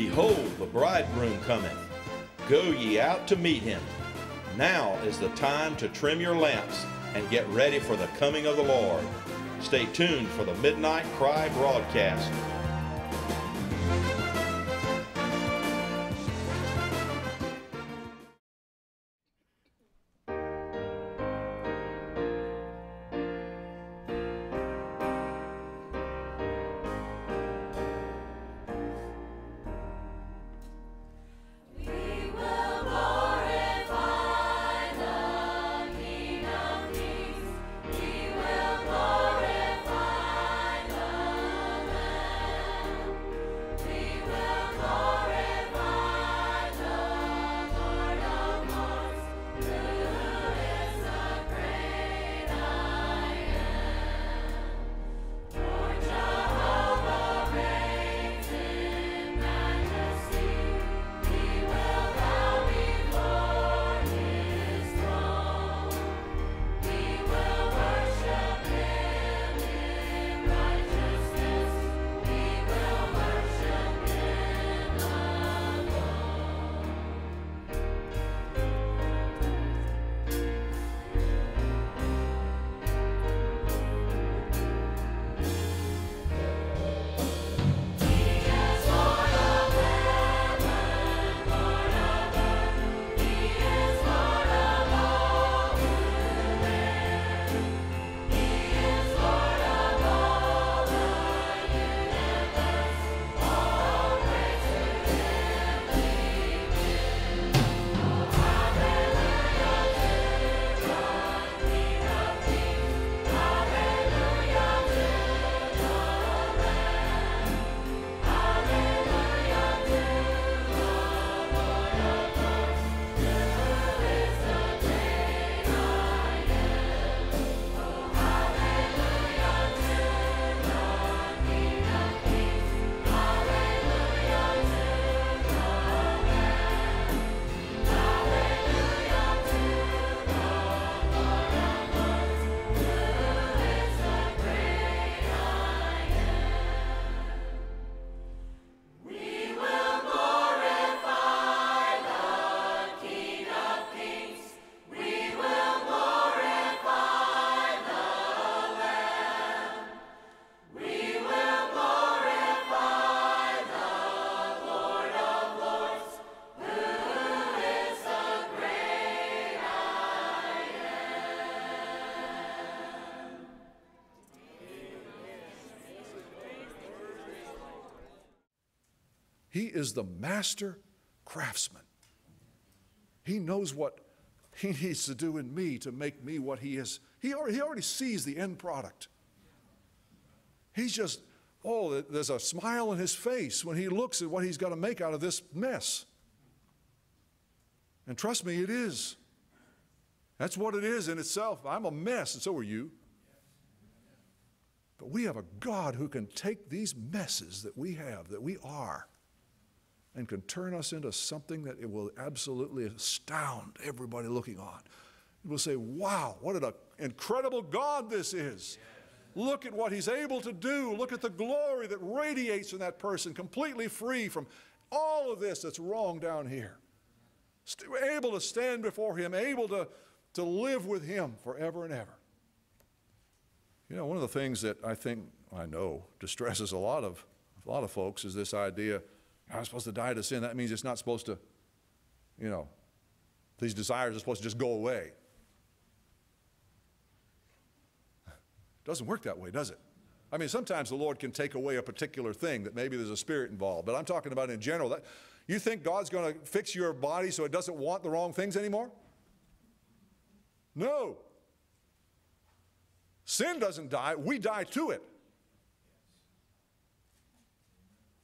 Behold, the bridegroom cometh. Go ye out to meet him. Now is the time to trim your lamps and get ready for the coming of the Lord. Stay tuned for the Midnight Cry broadcast. He is the master craftsman. He knows what he needs to do in me to make me what he is. He already sees the end product. He's just, there's a smile on his face when he looks at what he's got to make out of this mess. And trust me, it is. That's what it is in itself. I'm a mess, and so are you. But we have a God who can take these messes that we have, that we are, and can turn us into something that it will absolutely astound everybody looking on. It will say, wow, what an incredible God this is. Look at what he's able to do. Look at the glory that radiates from that person, completely free from all of this that's wrong down here. Able to stand before him, able to live with him forever and ever. You know, one of the things that I know distresses a lot of folks is this idea, I'm supposed to die to sin. That means it's not supposed to, these desires are supposed to just go away. It doesn't work that way, does it? I mean, sometimes the Lord can take away a particular thing that maybe there's a spirit involved, but I'm talking about in general. You think God's going to fix your body so it doesn't want the wrong things anymore? No. Sin doesn't die, we die to it.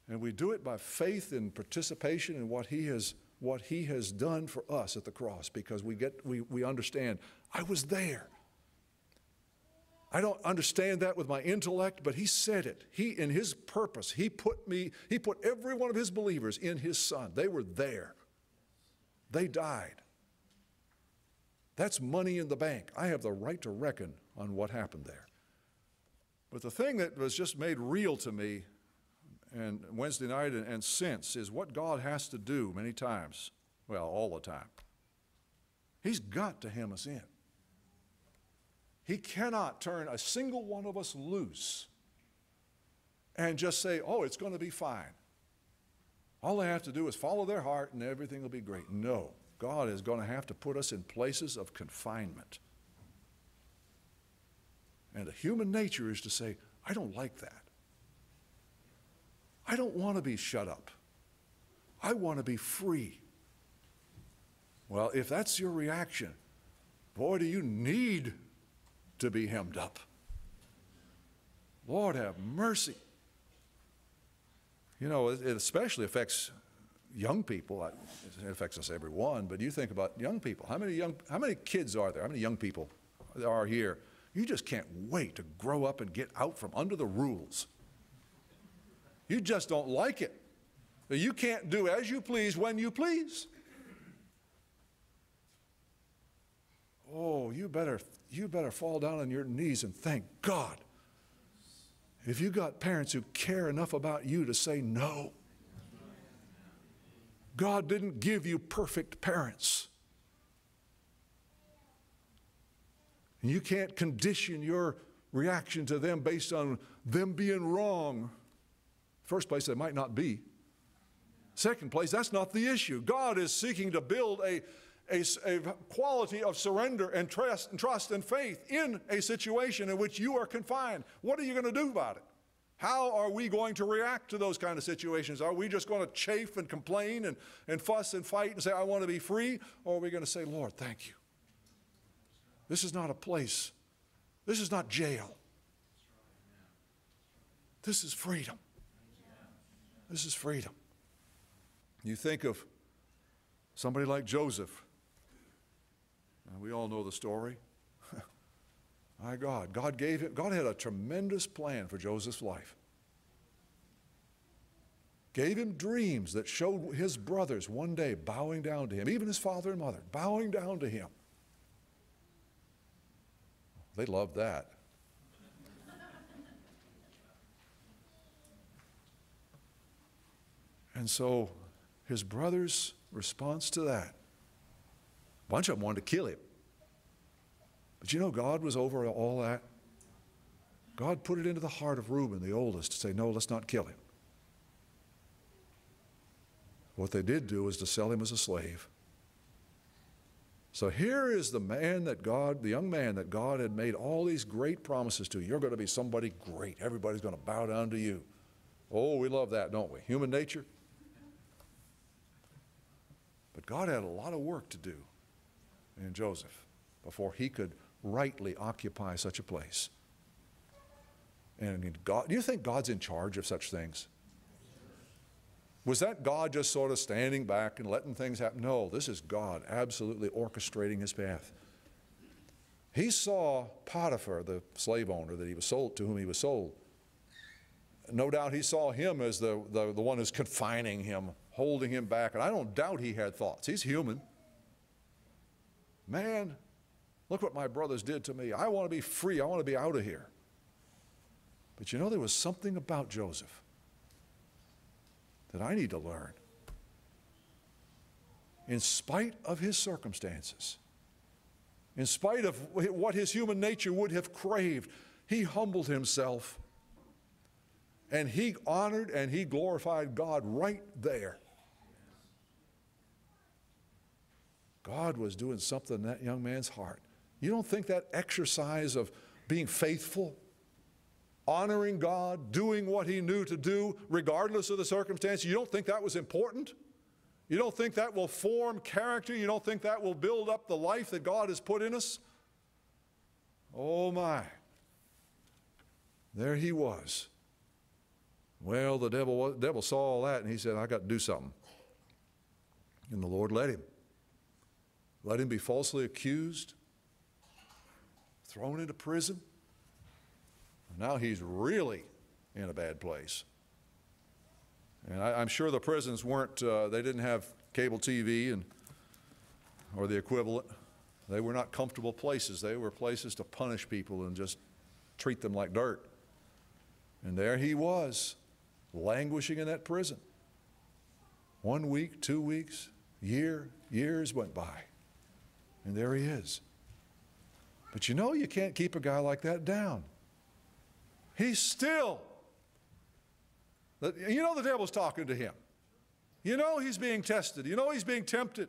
And we do it by faith and participation in what he has done for us at the cross, because we understand, I was there. I don't understand that with my intellect, but he said it. He, in his purpose, he put every one of his believers in his Son. They were there. They died. That's money in the bank. I have the right to reckon on what happened there. But the thing that was just made real to me and Wednesday night and since is what God has to do many times, well, all the time. He's got to hem us in. He cannot turn a single one of us loose and just say, oh, it's going to be fine. All they have to do is follow their heart and everything will be great. No, God is going to have to put us in places of confinement. And the human nature is to say, I don't like that. I don't want to be shut up. I want to be free. Well, if that's your reaction, boy, do you need to be hemmed up. Lord, have mercy. You know, it especially affects young people. It affects us everyone, but you think about young people. How many kids are there? How many young people are here? You just can't wait to grow up and get out from under the rules. You just don't like it. You can't do as you please when you please. Oh, you better fall down on your knees and thank God if you got parents who care enough about you to say no. God didn't give you perfect parents. And you can't condition your reaction to them based on them being wrong. First place, they might not be. Second place, that's not the issue. God is seeking to build a quality of surrender and trust and faith in a situation in which you are confined. What are you going to do about it? How are we going to react to those kind of situations? Are we just going to chafe and complain and fuss and fight and say, I want to be free? Or are we going to say, Lord, thank you. This is not a place. This is not jail. This is freedom. This is freedom. You think of somebody like Joseph. We all know the story. My God, God had a tremendous plan for Joseph's life. Gave him dreams that showed his brothers one day bowing down to him, even his father and mother, bowing down to him. They loved that. And so his brother's response to that, a bunch of them wanted to kill him. But you know, God was over all that. God put it into the heart of Reuben, the oldest, to say, no, let's not kill him. What they did do was to sell him as a slave. So here is the young man that God had made all these great promises to. You're going to be somebody great. Everybody's going to bow down to you. Oh, we love that, don't we? Human nature. But God had a lot of work to do in Joseph before he could rightly occupy such a place. And God, do you think God's in charge of such things? Was that God just sort of standing back and letting things happen? No, this is God absolutely orchestrating his path. He saw Potiphar, the slave owner that he was sold, to whom he was sold. No doubt he saw him as the one who's confining him, holding him back. And I don't doubt he had thoughts. He's human. Man, look what my brothers did to me. I want to be free. I want to be out of here. But you know, there was something about Joseph that I need to learn. In spite of his circumstances, in spite of what his human nature would have craved, he humbled himself and he honored and he glorified God right there. God was doing something in that young man's heart. You don't think that exercise of being faithful, honoring God, doing what he knew to do, regardless of the circumstance, you don't think that was important? You don't think that will form character? You don't think that will build up the life that God has put in us? Oh my. There he was. Well, the devil saw all that and he said, I got to do something. And the Lord let him. Let him be falsely accused, thrown into prison. Now he's really in a bad place. And I'm sure the prisons weren't, they didn't have cable TV or the equivalent. They were not comfortable places. They were places to punish people and just treat them like dirt. And there he was, languishing in that prison. 1 week, 2 weeks, years went by. And there he is. But you know, you can't keep a guy like that down. He's still, you know, the devil's talking to him. You know he's being tested. You know he's being tempted.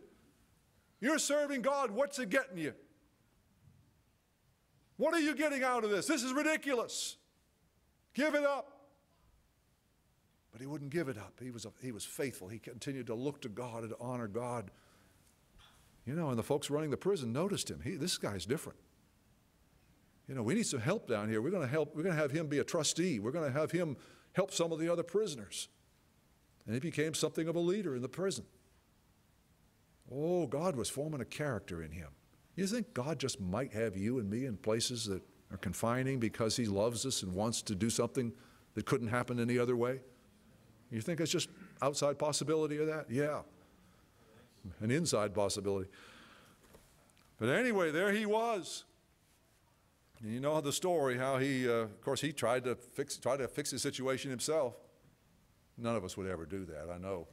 You're serving God. What's it getting you? What are you getting out of this? This is ridiculous. Give it up. But he wouldn't give it up. He was faithful. He continued to look to God and to honor God. You know, and the folks running the prison noticed him. This guy's different. You know, we need some help down here. We're going to have him be a trustee. We're going to have him help some of the other prisoners. And he became something of a leader in the prison. Oh, God was forming a character in him. You think God just might have you and me in places that are confining because he loves us and wants to do something that couldn't happen any other way? You think it's just outside possibility of that? Yeah. An inside possibility. But anyway, there he was. And you know the story, how he, of course, he tried to fix the situation himself. None of us would ever do that, I know.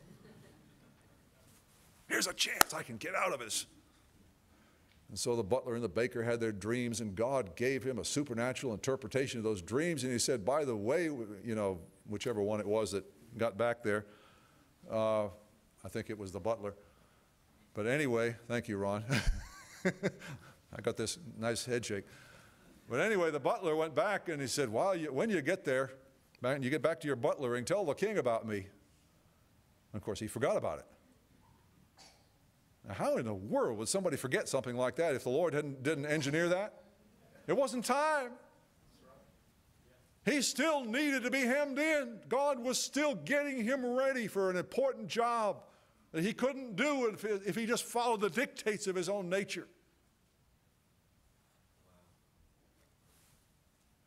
Here's a chance I can get out of this. And so the butler and the baker had their dreams, and God gave him a supernatural interpretation of those dreams. And he said, by the way, you know, whichever one it was that got back there, I think it was the butler. But anyway, thank you, Ron. I got this nice head shake. But anyway, the butler went back and he said, well, when you get there, man, you get back to your butlering, tell the king about me. And of course, he forgot about it. Now, how in the world would somebody forget something like that if the Lord didn't engineer that? It wasn't time. He still needed to be hemmed in. God was still getting him ready for an important job that he couldn't do if he just followed the dictates of his own nature.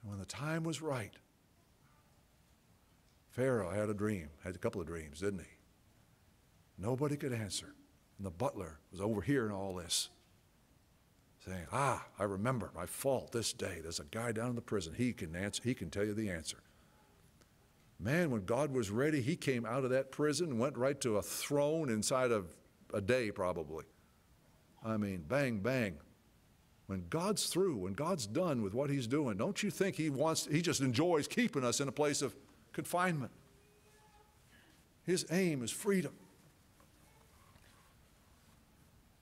And when the time was right, Pharaoh had a couple of dreams, didn't he? Nobody could answer. And the butler was overhearing all this, saying, I remember my fault this day. There's a guy down in the prison. He can answer. He can tell you the answer. Man, when God was ready, he came out of that prison and went right to a throne inside of a day probably. I mean, bang, bang. When God's through, when God's done with what he's doing, don't you think he just enjoys keeping us in a place of confinement? His aim is freedom.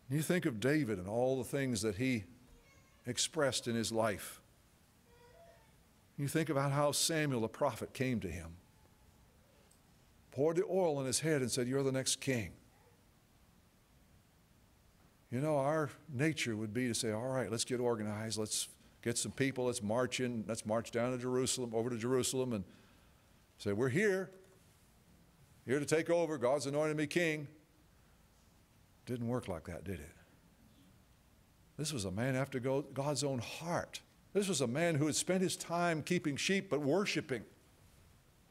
You think of David and all the things that he expressed in his life. You think about how Samuel the prophet came to him, poured the oil on his head and said, you're the next king. You know, our nature would be to say, all right, let's get organized. Let's get some people. Let's march down to Jerusalem, over to Jerusalem, and say, we're here to take over. God's anointed me king. Didn't work like that, did it? This was a man after God's own heart. This was a man who had spent his time keeping sheep, but worshiping.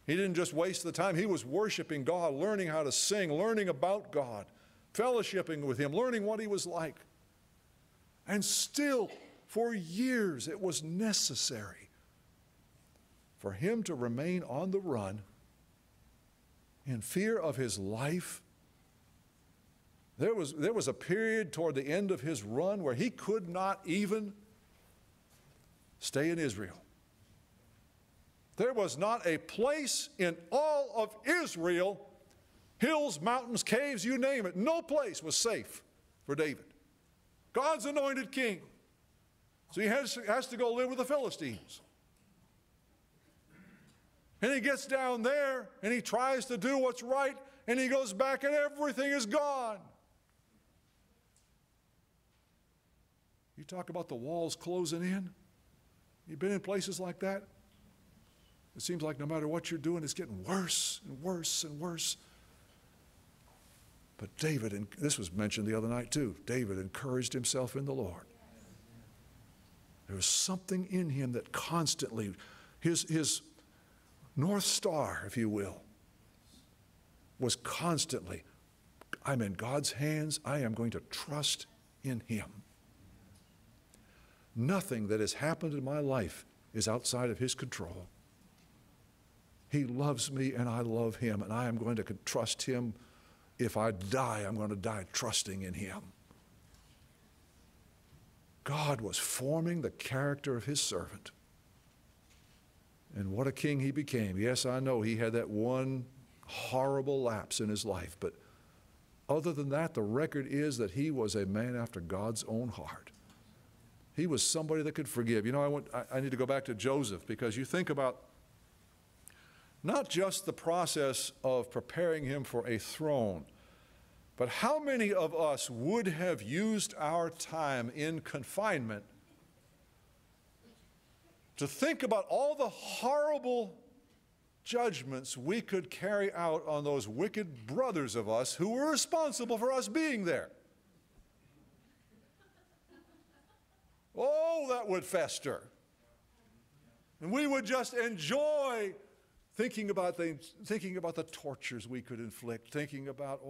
He didn't just waste the time. He was worshiping God, learning how to sing, learning about God, fellowshipping with him, learning what he was like. And still, for years, it was necessary for him to remain on the run in fear of his life. There was a period toward the end of his run where he could not even stay in Israel. There was not a place in all of Israel, hills, mountains, caves, you name it, no place was safe for David. God's anointed king. So he has to go live with the Philistines. And he gets down there and he tries to do what's right, and he goes back and everything is gone. You talk about the walls closing in. You've been in places like that? It seems like no matter what you're doing, it's getting worse and worse and worse. But David, and this was mentioned the other night too, David encouraged himself in the Lord. There was something in him that constantly, his North Star, if you will, was constantly, I'm in God's hands. I am going to trust in him. Nothing that has happened in my life is outside of his control. He loves me and I love him, and I am going to trust him. If I die, I'm going to die trusting in him. God was forming the character of his servant. And what a king he became. Yes, I know he had that one horrible lapse in his life, but other than that, the record is that he was a man after God's own heart. He was somebody that could forgive. You know, I need to go back to Joseph, because you think about not just the process of preparing him for a throne, but how many of us would have used our time in confinement to think about all the horrible judgments we could carry out on those wicked brothers of us who were responsible for us being there? Oh, that would fester. And we would just enjoy thinking about things, thinking about the tortures we could inflict, thinking about,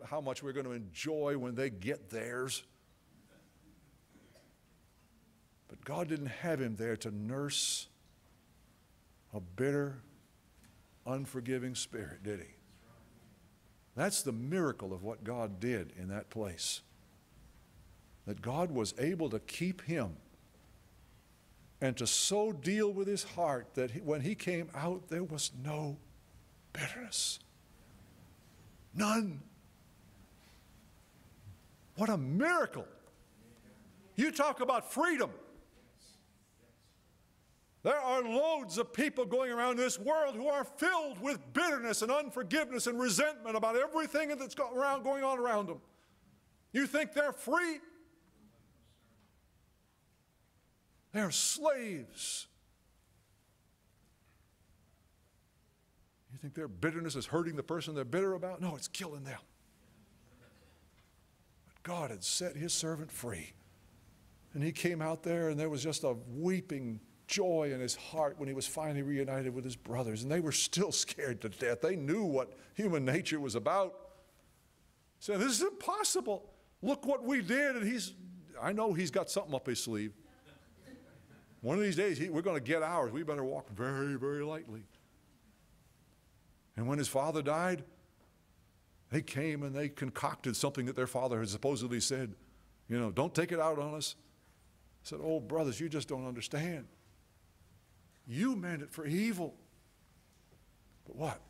how much we're going to enjoy when they get theirs. But God didn't have him there to nurse a bitter, unforgiving spirit, did he? That's the miracle of what God did in that place. That God was able to keep him and to so deal with his heart that when he came out, there was no bitterness. None. What a miracle. You talk about freedom. There are loads of people going around this world who are filled with bitterness and unforgiveness and resentment about everything that's going on around them. You think they're free? They're slaves. You think their bitterness is hurting the person they're bitter about? No, it's killing them. But God had set his servant free. And he came out there, and there was just a weeping joy in his heart when he was finally reunited with his brothers. And they were still scared to death. They knew what human nature was about. So this is impossible. Look what we did. And I know he's got something up his sleeve. One of these days, we're going to get ours. We better walk very, very lightly. And when his father died, they came and they concocted something that their father had supposedly said, don't take it out on us. I said, oh, brothers, you just don't understand. You meant it for evil. But what?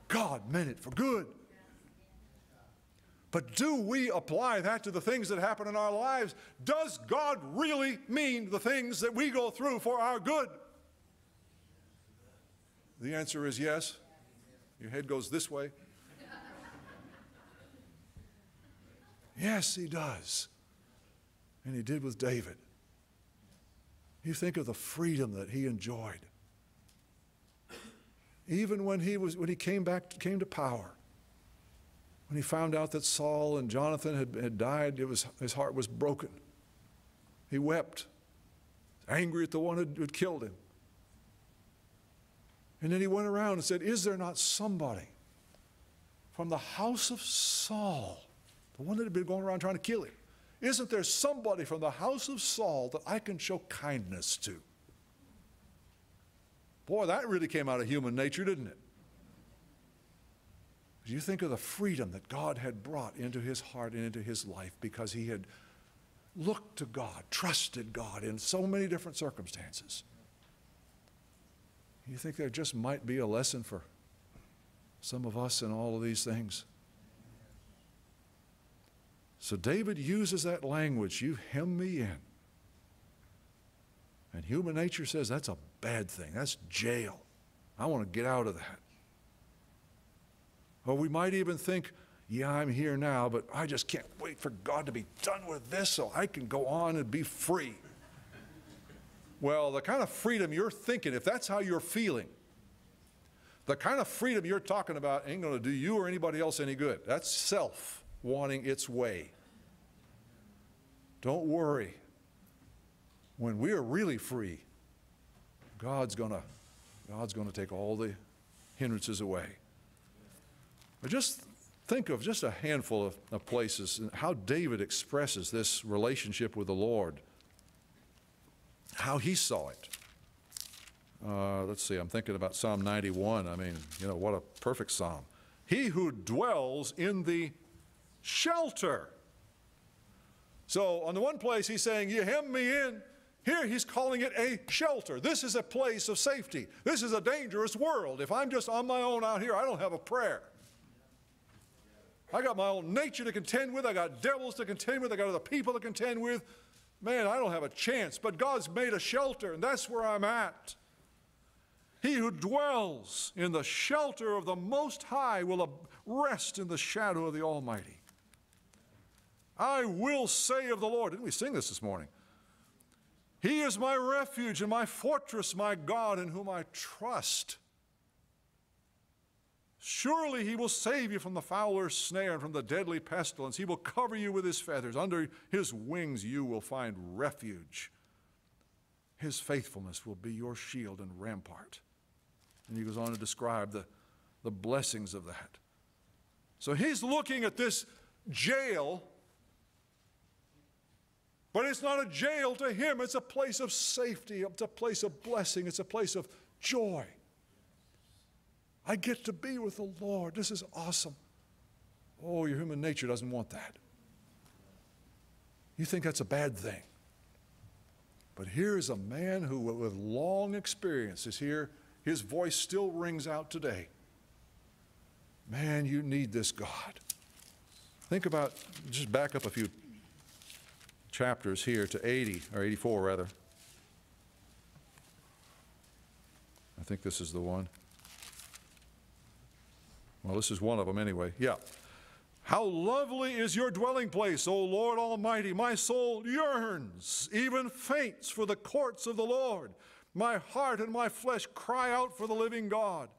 God meant it for good. But do we apply that to the things that happen in our lives? Does God really mean the things that we go through for our good? The answer is yes. Your head goes this way. Yes, he does. And he did with David. You think of the freedom that he enjoyed. Even when he came to power. When he found out that Saul and Jonathan had died, his heart was broken. He wept, angry at the one who had killed him. And then he went around and said, is there not somebody from the house of Saul, the one that had been going around trying to kill him, isn't there somebody from the house of Saul that I can show kindness to? Boy, that really came out of human nature, didn't it? You think of the freedom that God had brought into his heart and into his life because he had looked to God, trusted God in so many different circumstances. You think there just might be a lesson for some of us in all of these things? So David uses that language, you hem me in. And human nature says that's a bad thing. That's jail. I want to get out of that. Or we might even think, yeah, I'm here now, but I just can't wait for God to be done with this so I can go on and be free. Well, the kind of freedom you're thinking, if that's how you're feeling, the kind of freedom you're talking about ain't going to do you or anybody else any good. That's self wanting its way. Don't worry. When we're really free, God's going to take all the hindrances away. But just think of just a handful of places and how David expresses this relationship with the Lord, how he saw it. Let's see, I'm thinking about Psalm 91. I mean, you know, what a perfect psalm. He who dwells in the shelter. So on the one place he's saying, you hem me in. Here he's calling it a shelter. This is a place of safety. This is a dangerous world. If I'm just on my own out here, I don't have a prayer. I got my own nature to contend with. I got devils to contend with. I got other people to contend with. Man, I don't have a chance. But God's made a shelter, and that's where I'm at. He who dwells in the shelter of the Most High will rest in the shadow of the Almighty. I will say of the Lord, didn't we sing this morning? He is my refuge and my fortress, my God, in whom I trust. Surely he will save you from the fowler's snare and from the deadly pestilence. He will cover you with his feathers. Under his wings you will find refuge. His faithfulness will be your shield and rampart. And he goes on to describe the blessings of that. So he's looking at this jail, but it's not a jail to him. It's a place of safety. It's a place of blessing. It's a place of joy. I get to be with the Lord. This is awesome. Oh, your human nature doesn't want that. You think that's a bad thing. But here is a man who, with long experience, is here. His voice still rings out today. Man, you need this God. Think about, just back up a few chapters here to 80, or 84 rather. I think this is the one. Well, this is one of them anyway. Yeah. How lovely is your dwelling place, O Lord Almighty. My soul yearns, even faints for the courts of the Lord. My heart and my flesh cry out for the living God.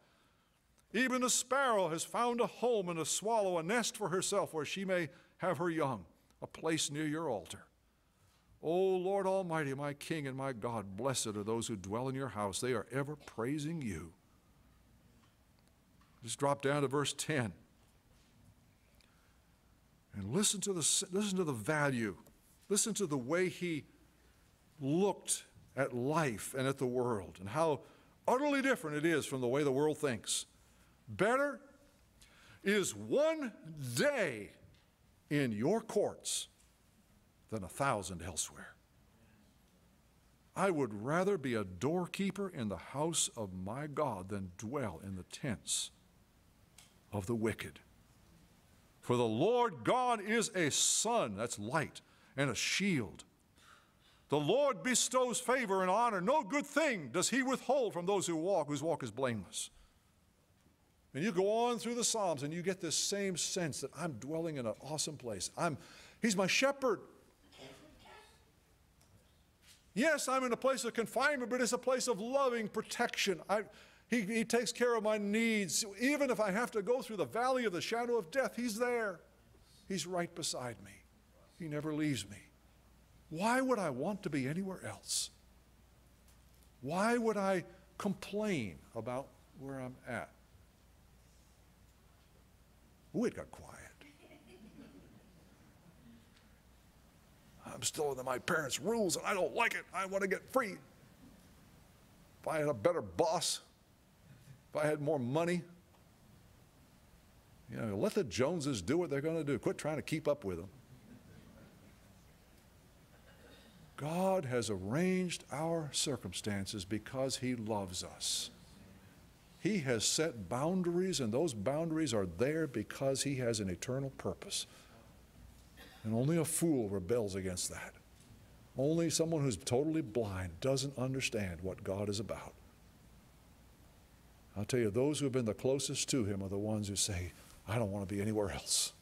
Even a sparrow has found a home, and a swallow a nest for herself where she may have her young, a place near your altar. O Lord Almighty, my King and my God, blessed are those who dwell in your house. They are ever praising you. Just drop down to verse 10. And listen to the value. Listen to the way he looked at life and at the world, and how utterly different it is from the way the world thinks. Better is one day in your courts than 1,000 elsewhere. I would rather be a doorkeeper in the house of my God than dwell in the tents of the wicked. For the Lord God is a sun, that's light, and a shield. The Lord bestows favor and honor. No good thing does he withhold from those whose walk is blameless. And you go on through the Psalms and you get this same sense that I'm dwelling in an awesome place. He's my shepherd. Yes, I'm in a place of confinement, but it's a place of loving protection. He takes care of my needs. Even if I have to go through the valley of the shadow of death, he's there. He's right beside me. He never leaves me. Why would I want to be anywhere else? Why would I complain about where I'm at? Ooh, it got quiet. I'm still under my parents' rules and I don't like it. I want to get free. If I had a better boss, if I had more money, let the Joneses do what they're going to do. Quit trying to keep up with them. God has arranged our circumstances because he loves us. He has set boundaries, and those boundaries are there because he has an eternal purpose. And only a fool rebels against that. Only someone who's totally blind doesn't understand what God is about. I'll tell you, those who have been the closest to him are the ones who say, I don't want to be anywhere else.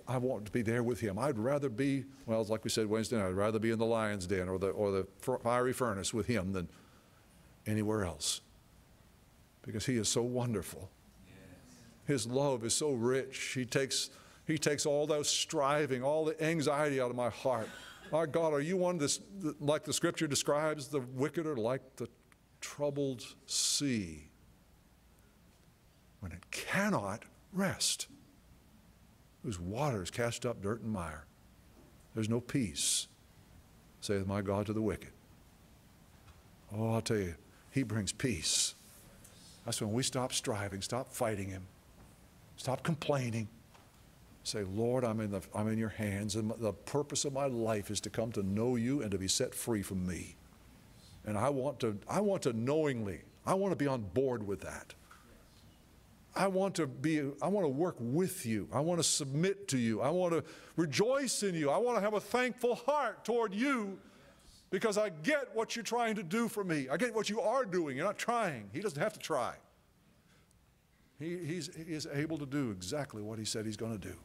I want to be there with him. I'd rather be, well, like we said Wednesday night, I'd rather be in the lion's den or the fiery furnace with him than anywhere else. Because he is so wonderful. His love is so rich. He takes all those striving, all the anxiety out of my heart. My God, are you one that's, like the scripture describes, the wicked are like the troubled sea when it cannot rest, whose waters cast up dirt and mire. There's no peace, saith my God to the wicked. Oh, I'll tell you, He brings peace. That's when we stop striving, stop fighting him, stop complaining. Say, Lord, I'm in your hands, and the purpose of my life is to come to know you and to be set free from me. And I want to knowingly, I want to be on board with that. I want to work with you. I want to submit to you. I want to rejoice in you. I want to have a thankful heart toward you because I get what you're trying to do for me. I get what you are doing. You're not trying. He doesn't have to try. He is able to do exactly what he said he's going to do.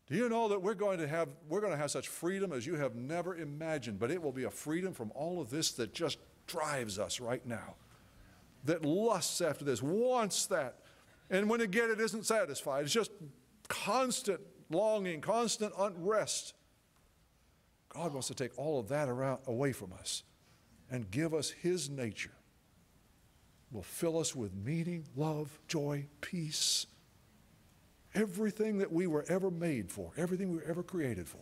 Do you know that we're going to have such freedom as you have never imagined, but it will be a freedom from all of this that just drives us right now, that lusts after this, wants that, and when they get it, isn't satisfied. It's just constant longing, constant unrest. God wants to take all of that away from us and give us his nature. Will fill us with meaning, love, joy, peace. Everything that we were ever made for, everything we were ever created for.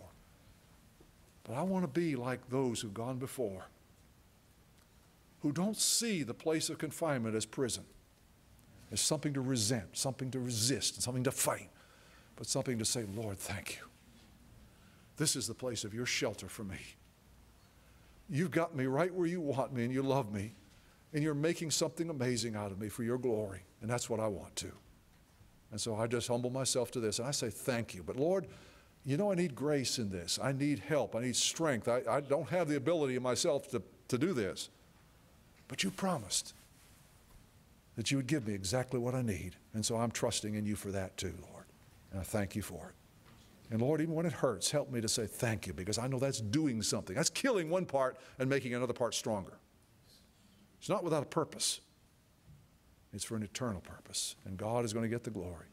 But I want to be like those who've gone before, who don't see the place of confinement as prison, as something to resent, something to resist, and something to fight, but something to say, Lord, thank you. This is the place of your shelter for me. You've got me right where you want me, and you love me, and you're making something amazing out of me for your glory, and that's what I want to. And so I just humble myself to this, and I say thank you. But Lord, you know I need grace in this. I need help. I need strength. I don't have the ability in myself to do this. But you promised that you would give me exactly what I need. And so I'm trusting in you for that too, Lord. And I thank you for it. And Lord, even when it hurts, help me to say thank you, because I know that's doing something. That's killing one part and making another part stronger. It's not without a purpose. It's for an eternal purpose, and God is going to get the glory.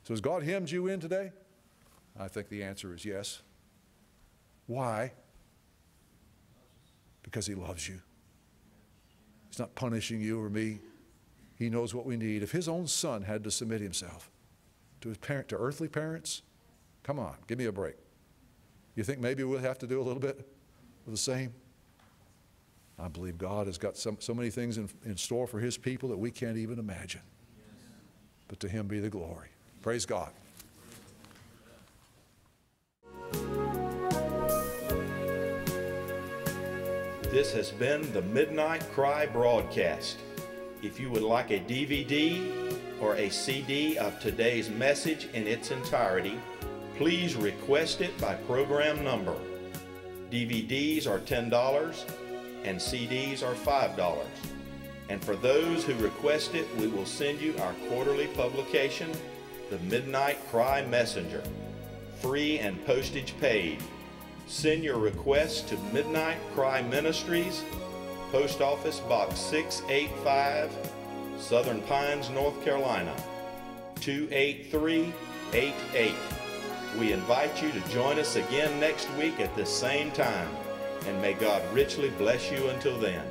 So has God hemmed you in today? I think the answer is yes. Why? Because he loves you. He's not punishing you or me. He knows what we need. If his own son had to submit himself to his to earthly parents, come on, give me a break. You think maybe we'll have to do a little bit of the same? I believe God has got so many things in store for his people that we can't even imagine. But to him be the glory. Praise God. This has been the Midnight Cry broadcast. If you would like a DVD or a CD of today's message in its entirety, please request it by program number. DVDs are $10 and CDs are $5. And for those who request it, we will send you our quarterly publication, The Midnight Cry Messenger, free and postage paid. Send your request to Midnight Cry Ministries, Post Office Box 685, Southern Pines, North Carolina, 28388. We invite you to join us again next week at this same time, and may God richly bless you until then.